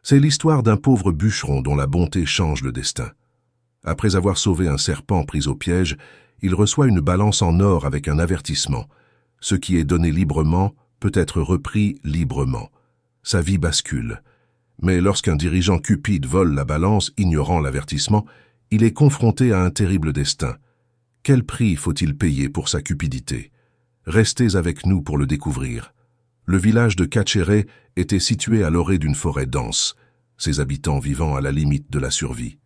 C'est l'histoire d'un pauvre bûcheron dont la bonté change le destin. Après avoir sauvé un serpent pris au piège, il reçoit une balance en or avec un avertissement. Ce qui est donné librement peut être repris librement. Sa vie bascule. Mais lorsqu'un dirigeant cupide vole la balance, ignorant l'avertissement, il est confronté à un terrible destin. Quel prix faut-il payer pour sa cupidité? Restez avec nous pour le découvrir. Le village de Cachere était situé à l'orée d'une forêt dense, ses habitants vivant à la limite de la survie.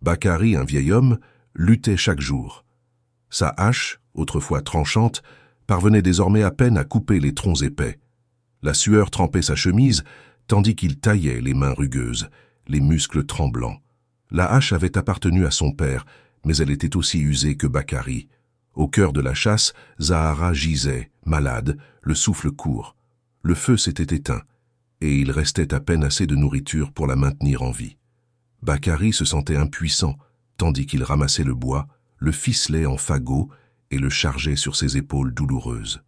Bakari, un vieil homme, luttait chaque jour. Sa hache, autrefois tranchante, parvenait désormais à peine à couper les troncs épais. La sueur trempait sa chemise, tandis qu'il taillait les mains rugueuses, les muscles tremblants. La hache avait appartenu à son père, mais elle était aussi usée que Bakari. Au cœur de la chasse, Zahara gisait, malade, le souffle court. Le feu s'était éteint, et il restait à peine assez de nourriture pour la maintenir en vie. Bakari se sentait impuissant, tandis qu'il ramassait le bois, le ficelait en fagots et le chargeait sur ses épaules douloureuses.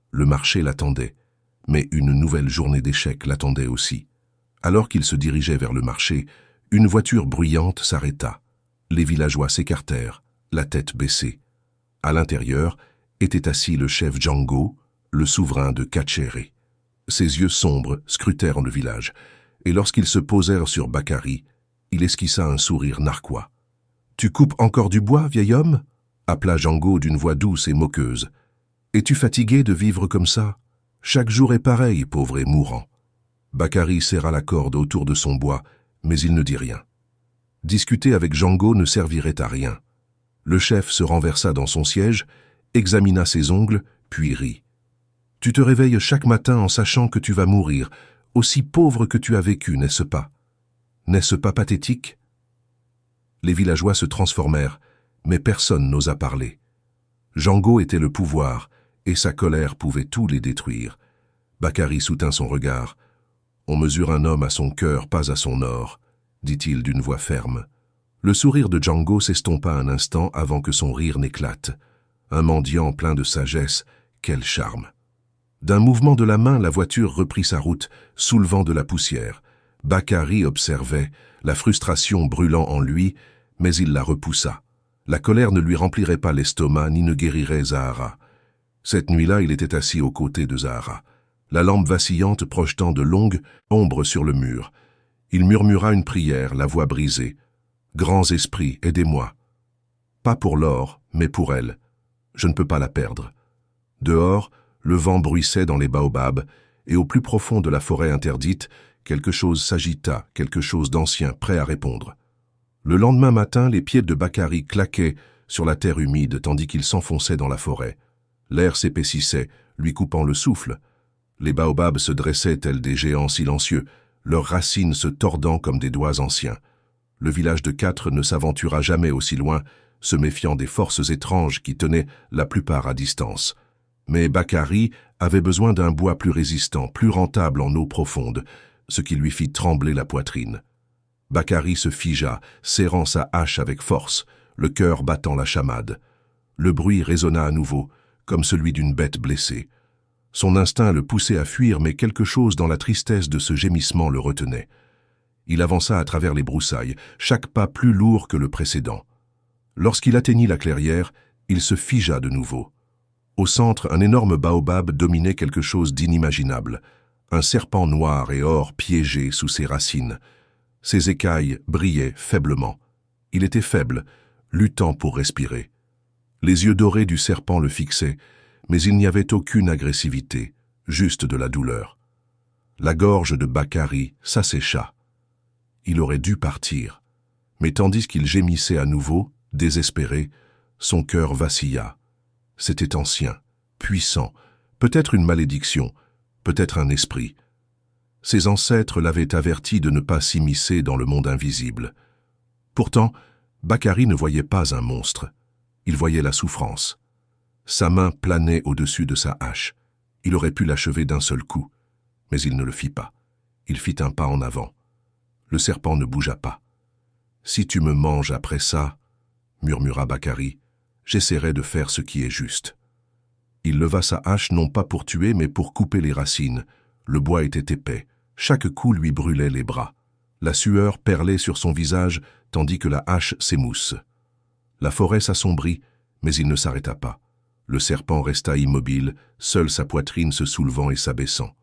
Le marché l'attendait, mais une nouvelle journée d'échecs l'attendait aussi. Alors qu'il se dirigeait vers le marché, une voiture bruyante s'arrêta. Les villageois s'écartèrent, la tête baissée. À l'intérieur était assis le chef Django, le souverain de Cachere. Ses yeux sombres scrutèrent le village, et lorsqu'ils se posèrent sur Bakari, il esquissa un sourire narquois. « Tu coupes encore du bois, vieil homme » appela Django d'une voix douce et moqueuse. « Es-tu fatigué de vivre comme ça? Chaque jour est pareil, pauvre et mourant. » Bakari serra la corde autour de son bois, mais il ne dit rien. Discuter avec Django ne servirait à rien. Le chef se renversa dans son siège, examina ses ongles, puis rit. « Tu te réveilles chaque matin en sachant que tu vas mourir, aussi pauvre que tu as vécu, n'est-ce pas? N'est-ce pas pathétique ?» Les villageois se transformèrent, mais personne n'osa parler. Django était le pouvoir, et sa colère pouvait tout les détruire. Bakari soutint son regard. « On mesure un homme à son cœur, pas à son or », dit-il d'une voix ferme. Le sourire de Django s'estompa un instant avant que son rire n'éclate. Un mendiant plein de sagesse, quel charme! D'un mouvement de la main, la voiture reprit sa route, soulevant de la poussière. Bakari observait, la frustration brûlant en lui, mais il la repoussa. La colère ne lui remplirait pas l'estomac ni ne guérirait Zahara. Cette nuit-là, il était assis aux côtés de Zahara, la lampe vacillante projetant de longues ombres sur le mur. Il murmura une prière, la voix brisée. « Grands esprits, aidez-moi. Pas pour l'or, mais pour elle. Je ne peux pas la perdre. » Dehors, le vent bruissait dans les baobabs, et au plus profond de la forêt interdite, quelque chose s'agita, quelque chose d'ancien, prêt à répondre. Le lendemain matin, les pieds de Bakari claquaient sur la terre humide tandis qu'il s'enfonçait dans la forêt. L'air s'épaississait, lui coupant le souffle. Les baobabs se dressaient tels des géants silencieux, leurs racines se tordant comme des doigts anciens. Le village de Quatre ne s'aventura jamais aussi loin, se méfiant des forces étranges qui tenaient la plupart à distance. Mais Bakari avait besoin d'un bois plus résistant, plus rentable en eau profonde, ce qui lui fit trembler la poitrine. Bakari se figea, serrant sa hache avec force, le cœur battant la chamade. Le bruit résonna à nouveau, comme celui d'une bête blessée. Son instinct le poussait à fuir, mais quelque chose dans la tristesse de ce gémissement le retenait. Il avança à travers les broussailles, chaque pas plus lourd que le précédent. Lorsqu'il atteignit la clairière, il se figea de nouveau. Au centre, un énorme baobab dominait quelque chose d'inimaginable. Un serpent noir et or piégé sous ses racines. Ses écailles brillaient faiblement. Il était faible, luttant pour respirer. Les yeux dorés du serpent le fixaient, mais il n'y avait aucune agressivité, juste de la douleur. La gorge de Bakari s'assécha. Il aurait dû partir, mais tandis qu'il gémissait à nouveau, désespéré, son cœur vacilla. C'était ancien, puissant, peut-être une malédiction, peut-être un esprit. Ses ancêtres l'avaient averti de ne pas s'immiscer dans le monde invisible. Pourtant, Bakari ne voyait pas un monstre. Il voyait la souffrance. Sa main planait au-dessus de sa hache. Il aurait pu l'achever d'un seul coup, mais il ne le fit pas. Il fit un pas en avant. Le serpent ne bougea pas. « Si tu me manges après ça, » murmura Bakari, « j'essaierai de faire ce qui est juste. » Il leva sa hache non pas pour tuer, mais pour couper les racines. Le bois était épais. Chaque coup lui brûlait les bras. La sueur perlait sur son visage tandis que la hache s'émousse. La forêt s'assombrit, mais il ne s'arrêta pas. Le serpent resta immobile, seule sa poitrine se soulevant et s'abaissant.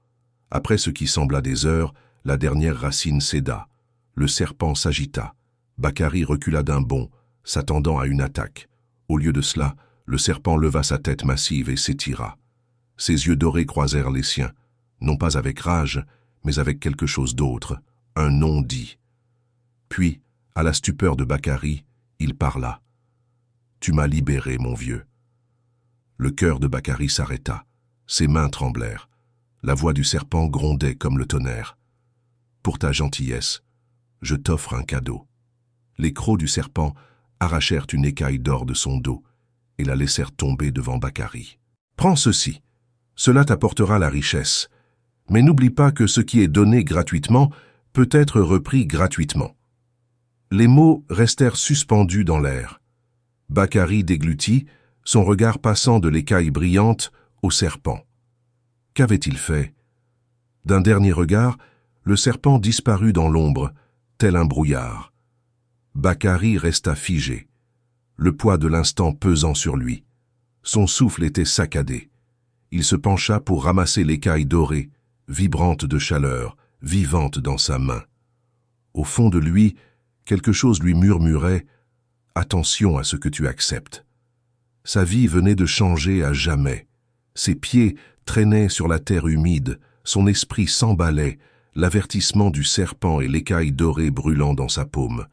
Après ce qui sembla des heures, la dernière racine céda. Le serpent s'agita. Bakary recula d'un bond, s'attendant à une attaque. Au lieu de cela, le serpent leva sa tête massive et s'étira. Ses yeux dorés croisèrent les siens, non pas avec rage, mais avec quelque chose d'autre, un non dit. Puis, à la stupeur de Bakary, il parla. « Tu m'as libéré, mon vieux. » Le cœur de Bakary s'arrêta, ses mains tremblèrent. La voix du serpent grondait comme le tonnerre. « Pour ta gentillesse, je t'offre un cadeau. » Les crocs du serpent arrachèrent une écaille d'or de son dos et la laissèrent tomber devant Bakary. « Prends ceci, cela t'apportera la richesse. Mais n'oublie pas que ce qui est donné gratuitement peut être repris gratuitement. » Les mots restèrent suspendus dans l'air. Bakary déglutit, son regard passant de l'écaille brillante au serpent. Qu'avait-il fait? D'un dernier regard, le serpent disparut dans l'ombre, tel un brouillard. Bakary resta figé, le poids de l'instant pesant sur lui. Son souffle était saccadé. Il se pencha pour ramasser l'écaille dorée, vibrante de chaleur, vivante dans sa main. Au fond de lui, quelque chose lui murmurait « Attention à ce que tu acceptes ». Sa vie venait de changer à jamais. Ses pieds traînaient sur la terre humide, son esprit s'emballait, l'avertissement du serpent et l'écaille dorée brûlant dans sa paume.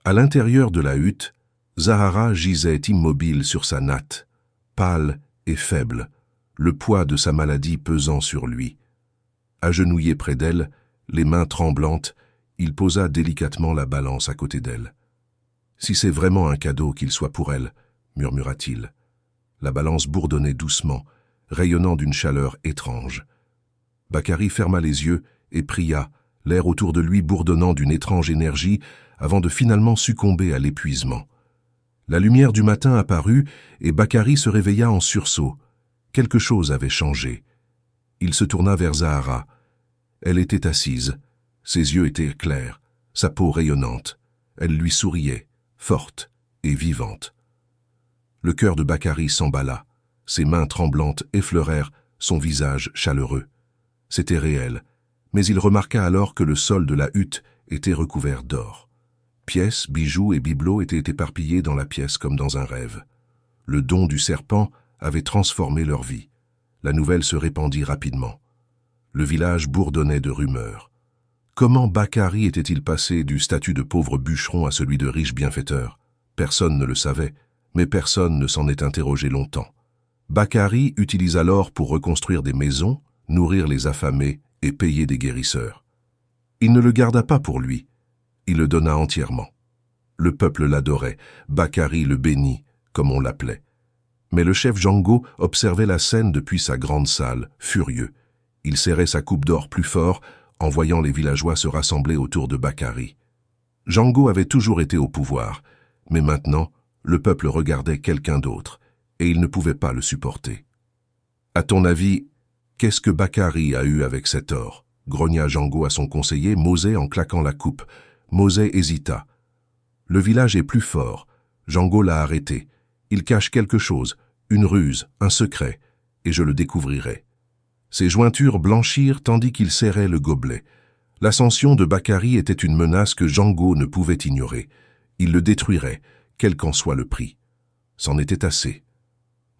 À l'intérieur de la hutte, Zahara gisait immobile sur sa natte, pâle et faible, le poids de sa maladie pesant sur lui. Agenouillé près d'elle, les mains tremblantes, il posa délicatement la balance à côté d'elle. « Si c'est vraiment un cadeau, qu'il soit pour elle, » murmura-t-il. La balance bourdonnait doucement, rayonnant d'une chaleur étrange. Bakary ferma les yeux et pria, l'air autour de lui bourdonnant d'une étrange énergie, avant de finalement succomber à l'épuisement. La lumière du matin apparut et Bakary se réveilla en sursaut. Quelque chose avait changé. Il se tourna vers Zahara. Elle était assise. Ses yeux étaient clairs, sa peau rayonnante. Elle lui souriait, forte et vivante. Le cœur de Bakary s'emballa. Ses mains tremblantes effleurèrent son visage chaleureux. C'était réel, mais il remarqua alors que le sol de la hutte était recouvert d'or. Pièces, bijoux et bibelots étaient éparpillés dans la pièce comme dans un rêve. Le don du serpent avait transformé leur vie. La nouvelle se répandit rapidement. Le village bourdonnait de rumeurs. Comment Bakary était-il passé du statut de pauvre bûcheron à celui de riche bienfaiteur? Personne ne le savait, mais personne ne s'en est interrogé longtemps. Bakary utilisa l'or pour reconstruire des maisons, nourrir les affamés et payer des guérisseurs. Il ne le garda pas pour lui, il le donna entièrement. Le peuple l'adorait, Bakary le bénit, comme on l'appelait. Mais le chef Django observait la scène depuis sa grande salle, furieux. Il serrait sa coupe d'or plus fort en voyant les villageois se rassembler autour de Bakary. Django avait toujours été au pouvoir, mais maintenant, le peuple regardait quelqu'un d'autre, et il ne pouvait pas le supporter. « À ton avis, qu'est-ce que Bakary a eu avec cet or ?» grogna Django à son conseiller, Mosè en claquant la coupe. Mosè hésita. « Le village est plus fort. » Django l'a arrêté. « Il cache quelque chose, une ruse, un secret, et je le découvrirai. » Ses jointures blanchirent tandis qu'il serrait le gobelet. L'ascension de Bakary était une menace que Django ne pouvait ignorer. Il le détruirait, quel qu'en soit le prix. C'en était assez.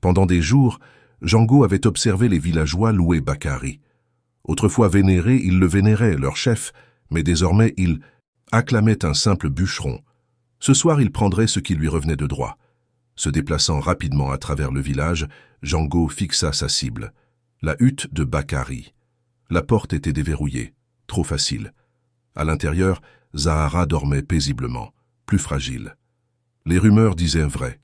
Pendant des jours, Django avait observé les villageois louer Bakary. Autrefois vénérés, ils le vénéraient, leur chef, mais désormais ils acclamaient un simple bûcheron. Ce soir, il prendrait ce qui lui revenait de droit. Se déplaçant rapidement à travers le village, Django fixa sa cible. La hutte de Bakary. La porte était déverrouillée, trop facile. À l'intérieur, Zahara dormait paisiblement, plus fragile. Les rumeurs disaient vrai.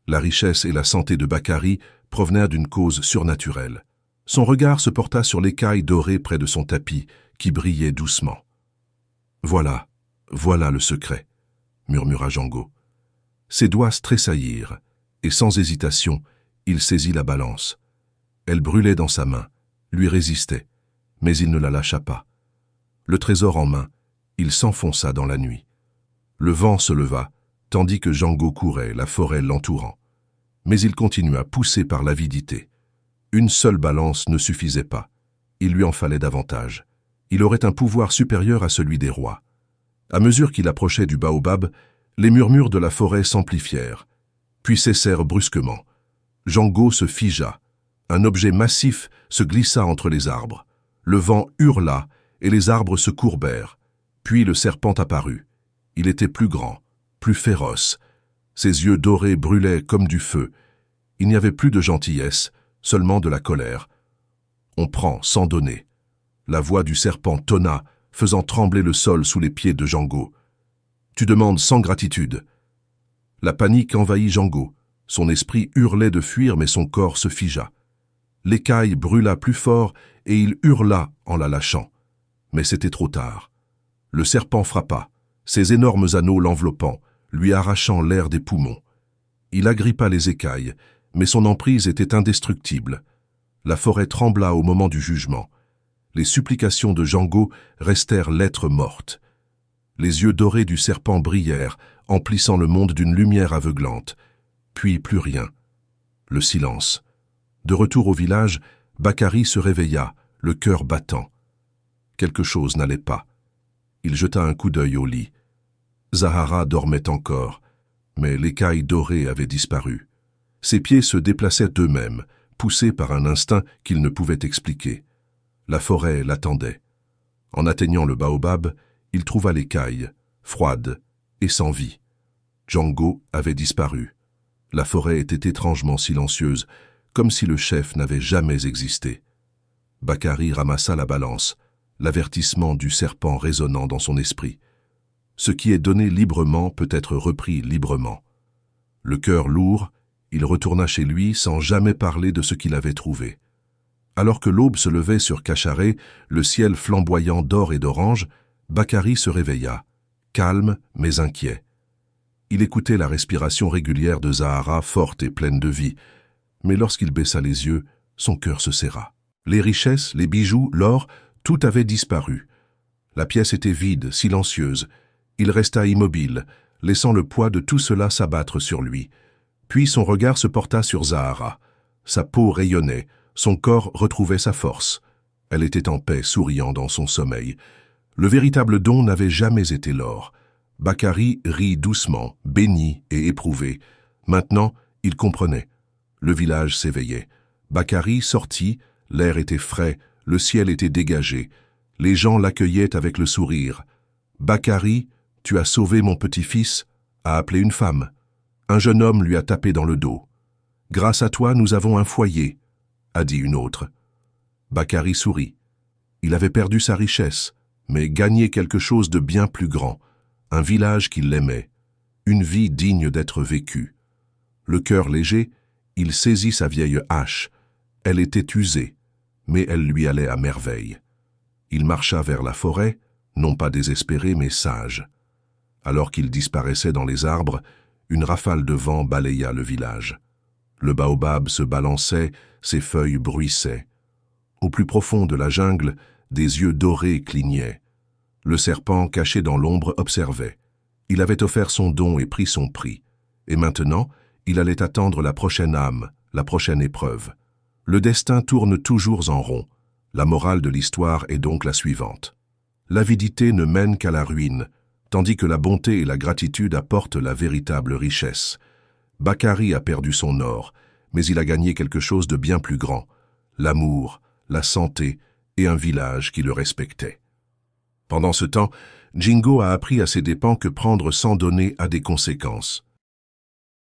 La richesse et la santé de Bakary provenaient d'une cause surnaturelle. Son regard se porta sur l'écaille dorée près de son tapis, qui brillait doucement. « Voilà, voilà le secret », murmura Django. Ses doigts tressaillirent, et sans hésitation, il saisit la balance. Elle brûlait dans sa main, lui résistait, mais il ne la lâcha pas. Le trésor en main, Il s'enfonça dans la nuit. Le vent se leva, tandis que Django courait, la forêt l'entourant. Mais il continua, poussé par l'avidité. Une seule balance ne suffisait pas. Il lui en fallait davantage. Il aurait un pouvoir supérieur à celui des rois. À mesure qu'il approchait du baobab, les murmures de la forêt s'amplifièrent, puis cessèrent brusquement. Django se figea. Un objet massif se glissa entre les arbres. Le vent hurla et les arbres se courbèrent. Puis le serpent apparut. Il était plus grand, plus féroce. Ses yeux dorés brûlaient comme du feu. Il n'y avait plus de gentillesse, seulement de la colère. On prend sans donner. La voix du serpent tonna, faisant trembler le sol sous les pieds de Django. Tu demandes sans gratitude. La panique envahit Django. Son esprit hurlait de fuir, mais son corps se figea. L'écaille brûla plus fort et il hurla en la lâchant. Mais c'était trop tard. Le serpent frappa, ses énormes anneaux l'enveloppant, lui arrachant l'air des poumons. Il agrippa les écailles, mais son emprise était indestructible. La forêt trembla au moment du jugement. Les supplications de Django restèrent lettres mortes. Les yeux dorés du serpent brillèrent, emplissant le monde d'une lumière aveuglante. Puis plus rien. Le silence. De retour au village, Bakary se réveilla, le cœur battant. Quelque chose n'allait pas. Il jeta un coup d'œil au lit. Zahara dormait encore, mais l'écaille dorée avait disparu. Ses pieds se déplaçaient d'eux-mêmes, poussés par un instinct qu'il ne pouvait expliquer. La forêt l'attendait. En atteignant le baobab, il trouva l'écaille, froide et sans vie. Django avait disparu. La forêt était étrangement silencieuse, comme si le chef n'avait jamais existé. Bakary ramassa la balance, l'avertissement du serpent résonnant dans son esprit. Ce qui est donné librement peut être repris librement. Le cœur lourd, il retourna chez lui sans jamais parler de ce qu'il avait trouvé. Alors que l'aube se levait sur Cacharé, le ciel flamboyant d'or et d'orange, Bakary se réveilla, calme mais inquiet. Il écoutait la respiration régulière de Zahara, forte et pleine de vie, mais lorsqu'il baissa les yeux, son cœur se serra. Les richesses, les bijoux, l'or, tout avait disparu. La pièce était vide, silencieuse. Il resta immobile, laissant le poids de tout cela s'abattre sur lui. Puis son regard se porta sur Zahara. Sa peau rayonnait, son corps retrouvait sa force. Elle était en paix, souriant dans son sommeil. Le véritable don n'avait jamais été l'or. Bakary rit doucement, béni et éprouvé. Maintenant, il comprenait. Le village s'éveillait. Bakary sortit, l'air était frais, le ciel était dégagé. Les gens l'accueillaient avec le sourire. « Bakary, tu as sauvé mon petit-fils » a appelé une femme. Un jeune homme lui a tapé dans le dos. « Grâce à toi, nous avons un foyer » a dit une autre. Bakary sourit. Il avait perdu sa richesse, mais gagné quelque chose de bien plus grand. Un village qui l'aimait, une vie digne d'être vécue. Le cœur léger, il saisit sa vieille hache. Elle était usée, mais elle lui allait à merveille. Il marcha vers la forêt, non pas désespéré mais sage. Alors qu'il disparaissait dans les arbres, une rafale de vent balaya le village. Le baobab se balançait, ses feuilles bruissaient. Au plus profond de la jungle, des yeux dorés clignaient. Le serpent, caché dans l'ombre, observait. Il avait offert son don et pris son prix. Et maintenant, il allait attendre la prochaine âme, la prochaine épreuve. Le destin tourne toujours en rond. La morale de l'histoire est donc la suivante. L'avidité ne mène qu'à la ruine, tandis que la bonté et la gratitude apportent la véritable richesse. Bakary a perdu son or, mais il a gagné quelque chose de bien plus grand, l'amour, la santé et un village qui le respectait. Pendant ce temps, Django a appris à ses dépens que prendre sans donner a des conséquences.